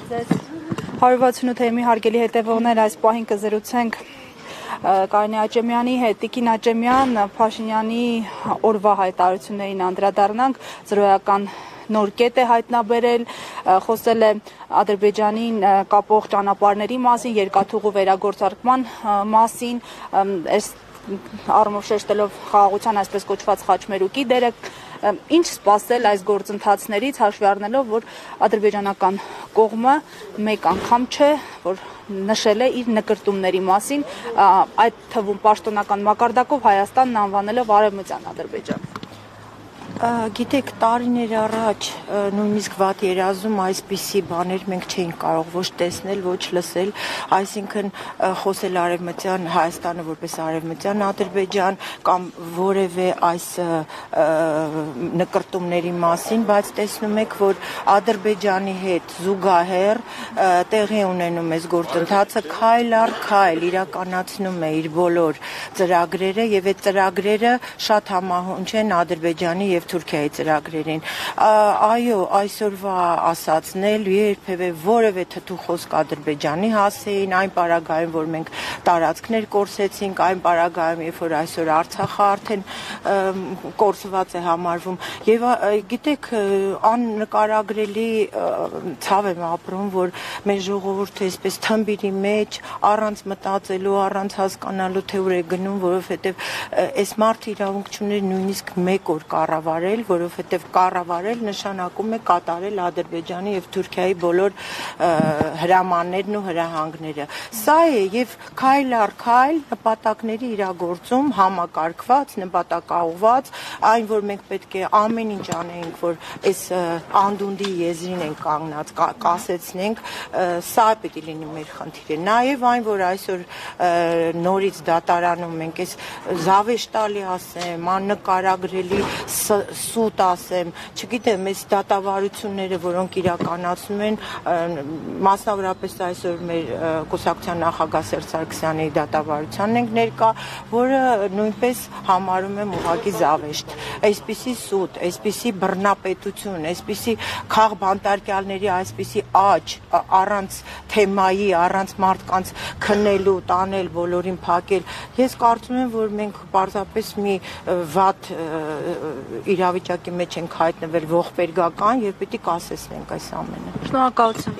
ձեզ 168 թեմի հարգելի հետևողներ, այս պահին կզրուցենք Կարինե Աճեմյանի հետ։ Տիկին Աճեմյան, Փաշինյանի օրվա հայտարարություններին անդրադառնանք, զրոյական նոր կետ է հայտնաբերել, խոսել է Ադրբեջանին կապող ճանապարհների մասին, երկաթուղու վերագործարկման մասին, այս առումով շեշտելով խաղաղության այսպես կոչված խաչմերուկի դերը, ինչ սպասել այս գործընթացներից, հաշվի առնելով, որ ադրբեջանական կողմը մեկ անգամ չէ, որ նշել է իր նկրտումների մասին, այդ թվում պաշտոնական մակարդակով Հայաստանն անվանելով Արևմտյան Ադրբեջան։ Գիտեք, տարիներ առաջ նույնիսկ վատ երազում այսպիսի բաներ մենք չէինք կարող ոչ տեսնել, ոչ լսել, այսինքն խոսել Արևմտյան Հայաստանը որպես Արևմտյան Ադրբեջան կամ որևէ այս նկրտումների մասին, բայց տեսնում եք, որ Ադրբեջանի հետ զուգահեռ տեղի ունենում է գործընթացը քայլ առ քայլ իրականացնում է իր բոլոր ծրագրերը եւ այդ ծրագրերը շատ համահունչ են Ադրբեջանի եւ Թուրքիայի ծրագրերին։ Այո, այսօրվա ասածն էլ երբևէ որևէ թթու խոսք Ադրբեջանի հասեին, այն պարագայում, որ մենք տարածքներ կորսեցինք, այն պարագայում, երբ որ այսօր Արցախը արդեն կորսված է համարվում։ Եվ գիտեք, աննկարագրելի ցավ եմ ապրում, որ մեր ժողովուրդը այսպես թմբիրի մեջ առանց մտածելու, առանց հասկանալու թե ուր է գնում, որովհետև այս մարդը իրավունք չուներ նույնիսկ մեկ օր կառավարել, որովհետև կառավարել նշանակում է կատարել Ադրբեջանի եւ Թուրքիայի բոլոր հրամաններն ու հրահանգները։ Սա է եւ քայլ առ քայլ նպատակների իրագործում համակարգված, նպատակաուղված, այն որ մենք պետք է ամեն ինչ անենք, որ այս անդունդի եզրին են կանգնած, կասեցնենք, սա պետք է լինի մեր խնդիրը։ Նաեւ այն որ այսօր նորից դատարանում ենք, այս զավեշտալի ասեմ, աննկարագրելի սուտ ասեմ, չգիտեմ, այս դատավարությունները, որոնք իրականացնում են, մասնավորապես այսօր մեր կուսակցության նախագահ Սերժ Սարգսյանի դատավարությանն ենք ներկա, որը նույնպես համարում եմ ուղղակի զավեշտ։ Այսպիսի սուտ, այսպիսի բռնապետություն, այսպիսի քաղբանտարկյալների այսպիսի աճ, առանց թեմայի, առանց մարդկանց քննելու, տանել, բոլորին փակել։ Ես կարծում եմ, որ մենք պարզապես մի վատ իրավիճակի մեջ ենք հայտնվել ողբերգական եւ պիտի կասեցնենք այս ամենը։ Շնորհակալություն։